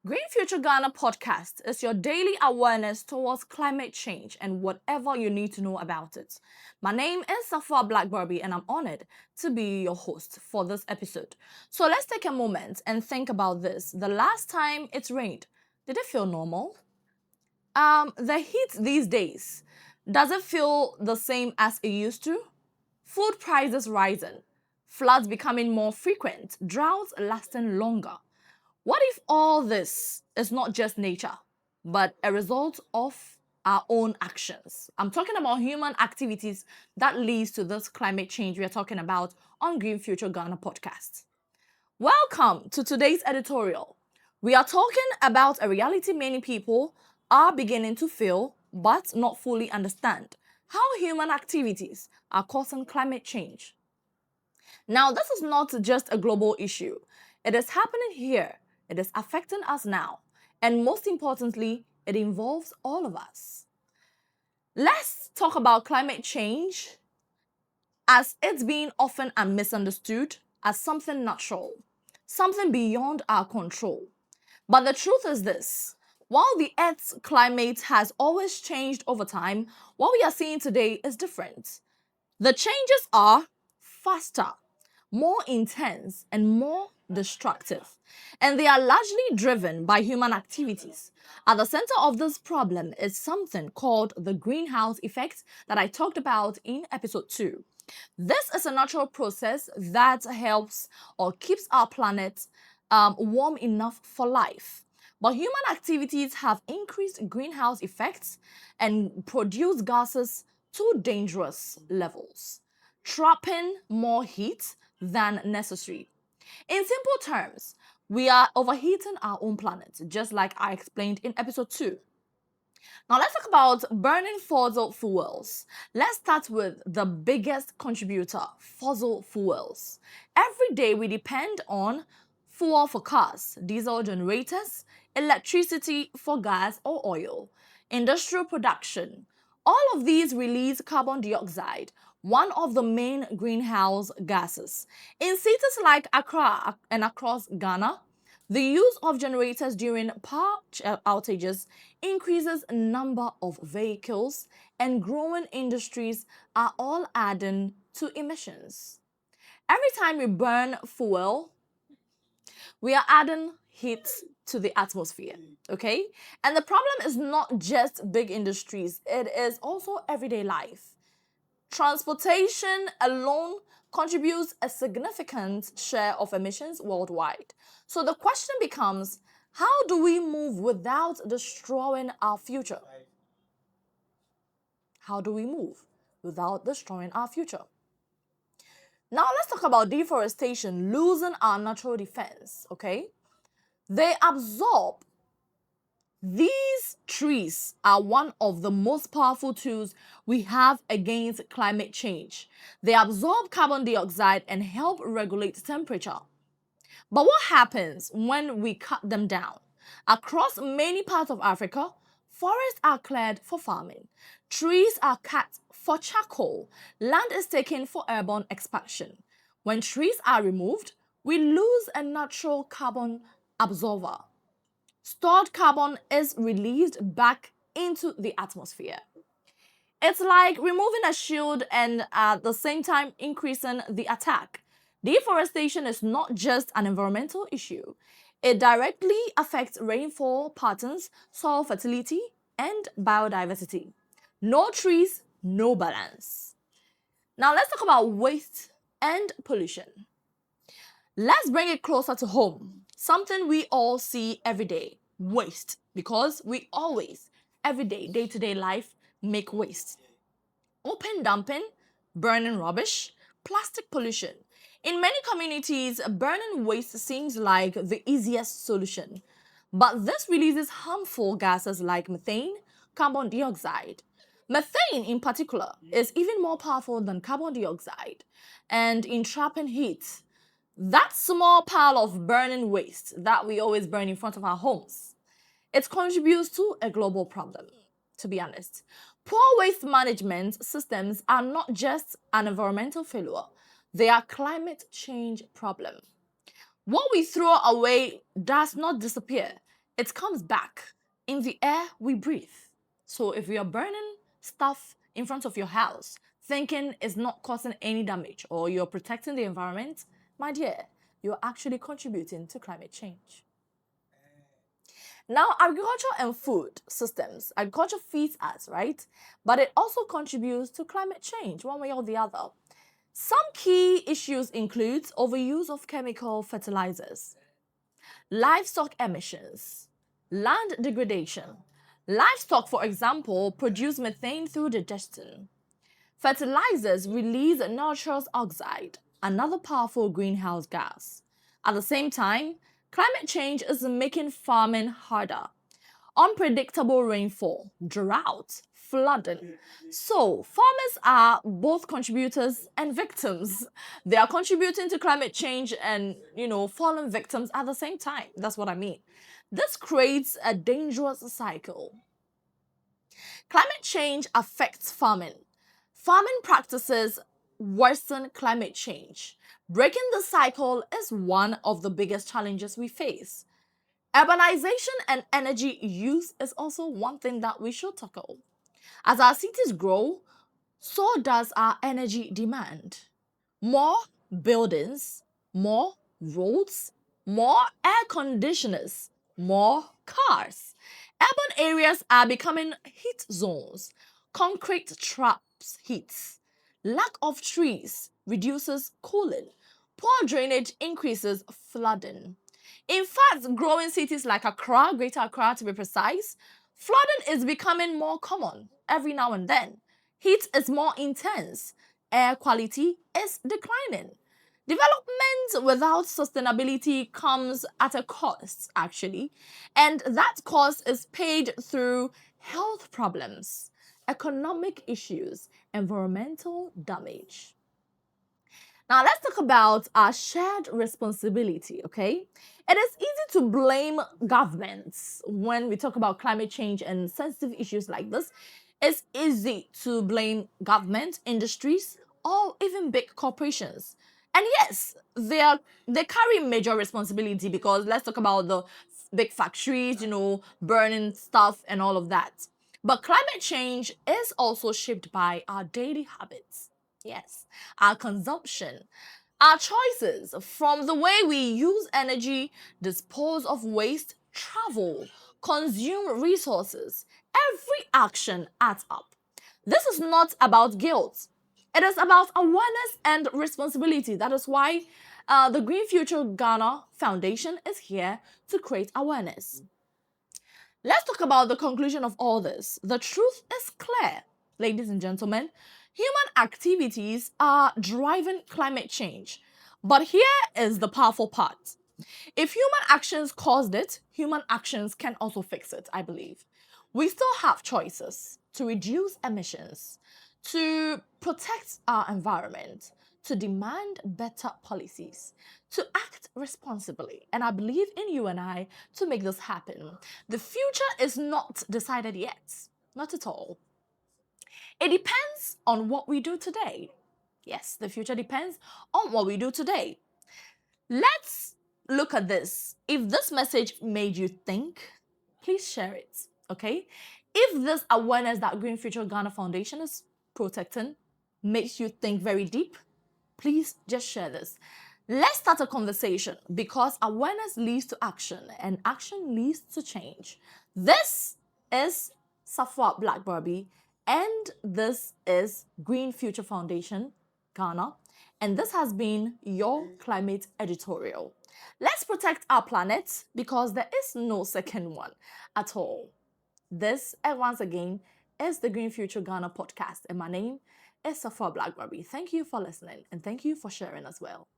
Green Future Ghana podcast is your daily awareness towards climate change and whatever you need to know about it. My name is Safa Blackberry and I'm honored to be your host for this episode. So let's take a moment and think about this. The last time it rained, did it feel normal? The heat these days, does it feel the same as it used to? Food prices rising, floods becoming more frequent, droughts lasting longer. What if all this is not just nature, but a result of our own actions? I'm talking about human activities that leads to this climate change we are talking about on Green Future Ghana podcast. Welcome to today's editorial. We are talking about a reality many people are beginning to feel but not fully understand: how human activities are causing climate change. Now, this is not just a global issue. It is happening here. It is affecting us now. And most importantly, it involves all of us. Let's talk about climate change as it's being often misunderstood as something natural, something beyond our control. But the truth is this: while the Earth's climate has always changed over time, what we are seeing today is different. The changes are faster, more intense, and more destructive. And they are largely driven by human activities. At the center of this problem is something called the greenhouse effect that I talked about in episode 2. This is a natural process that helps or keeps our planet warm enough for life. But human activities have increased greenhouse effects and produce gases to dangerous levels, trapping more heat than necessary. In simple terms, we are overheating our own planet, just like I explained in episode 2. Now let's talk about burning fossil fuels. Let's start with the biggest contributor: fossil fuels. Every day we depend on fuel for cars, diesel generators, electricity for gas or oil, industrial production. All of these release carbon dioxide, one of the main greenhouse gases. In cities like Accra and across Ghana, the use of generators during power outages increases number of vehicles, and growing industries are all adding to emissions. Every time we burn fuel, we are adding heat to the atmosphere, okay? And the problem is not just big industries, it is also everyday life. Transportation alone contributes a significant share of emissions worldwide. So the question becomes, how do we move without destroying our future? How do we move without destroying our future? Now let's talk about deforestation, losing our natural defense, okay? They absorb. These trees are one of the most powerful tools we have against climate change. They absorb carbon dioxide and help regulate temperature. But what happens when we cut them down? Across many parts of Africa, forests are cleared for farming. Trees are cut for charcoal. Land is taken for urban expansion. When trees are removed, we lose a natural carbon absorber. Stored carbon is released back into the atmosphere. It's like removing a shield and at the same time increasing the attack. Deforestation is not just an environmental issue. It directly affects rainfall patterns, soil fertility, and biodiversity. No trees, no balance. Now let's talk about waste and pollution. Let's bring it closer to home. Something we all see every day: waste. Because we always, every day, day-to-day life, make waste. Open dumping, burning rubbish, plastic pollution. In many communities, burning waste seems like the easiest solution. But this releases harmful gases like methane, carbon dioxide. Methane, in particular, is even more powerful than carbon dioxide. And in trapping heat, that small pile of burning waste that we always burn in front of our homes, it contributes to a global problem, to be honest. Poor waste management systems are not just an environmental failure, they are climate change problem. What we throw away does not disappear. It comes back in the air we breathe. So if you are burning stuff in front of your house, thinking it's not causing any damage or you're protecting the environment, my dear, you're actually contributing to climate change. Now, agriculture and food systems, agriculture feeds us, right? But it also contributes to climate change, one way or the other. Some key issues include overuse of chemical fertilizers, livestock emissions, land degradation. Livestock, for example, produce methane through digestion. Fertilizers release nitrous oxide, another powerful greenhouse gas. At the same time, climate change is making farming harder. Unpredictable rainfall, drought, flooding. So, farmers are both contributors and victims. They are contributing to climate change and, fallen victims at the same time. That's what I mean. This creates a dangerous cycle. Climate change affects farming. Farming practices worsen climate change. Breaking the cycle is one of the biggest challenges we face. Urbanization and energy use is also one thing that we should tackle. As our cities grow, so does our energy demand. More buildings, more roads, more air conditioners, more cars. Urban areas are becoming heat zones. Concrete traps heat. Lack of trees reduces cooling. Poor drainage increases flooding. In fact, growing cities like Accra, Greater Accra to be precise, flooding is becoming more common every now and then. Heat is more intense. Air quality is declining. Development without sustainability comes at a cost, actually, and that cost is paid through health problems, economic issues, environmental damage. Now, let's talk about our shared responsibility, okay? It is easy to blame governments when we talk about climate change and sensitive issues like this. It's easy to blame government, industries, or even big corporations. And yes, they carry major responsibility because let's talk about the big factories, burning stuff and all of that. But climate change is also shaped by our daily habits. Yes, our consumption, our choices, from the way we use energy, dispose of waste, travel, consume resources. Every action adds up. This is not about guilt. It is about awareness and responsibility. That is why the Green Future Ghana Foundation is here to create awareness. Let's talk about the conclusion of all this. The truth is clear, ladies and gentlemen. Human activities are driving climate change. But here is the powerful part. If human actions caused it, human actions can also fix it, I believe. We still have choices to reduce emissions, to protect our environment, to demand better policies, to act responsibly. And I believe in you and I to make this happen. The future is not decided yet, not at all. It depends on what we do today. Yes, the future depends on what we do today. Let's look at this. If this message made you think, please share it, okay? If this awareness that Green Future Ghana Foundation is protecting makes you think very deep, please just share this. Let's start a conversation because awareness leads to action and action leads to change. This is Safwa Black Barbie and this is Green Future Foundation Ghana, and this has been your climate editorial. Let's protect our planet because there is no second one at all. This, and once again, is the Green Future Ghana podcast, and my name is Safwa Black Barbie. Thank you for listening and thank you for sharing as well.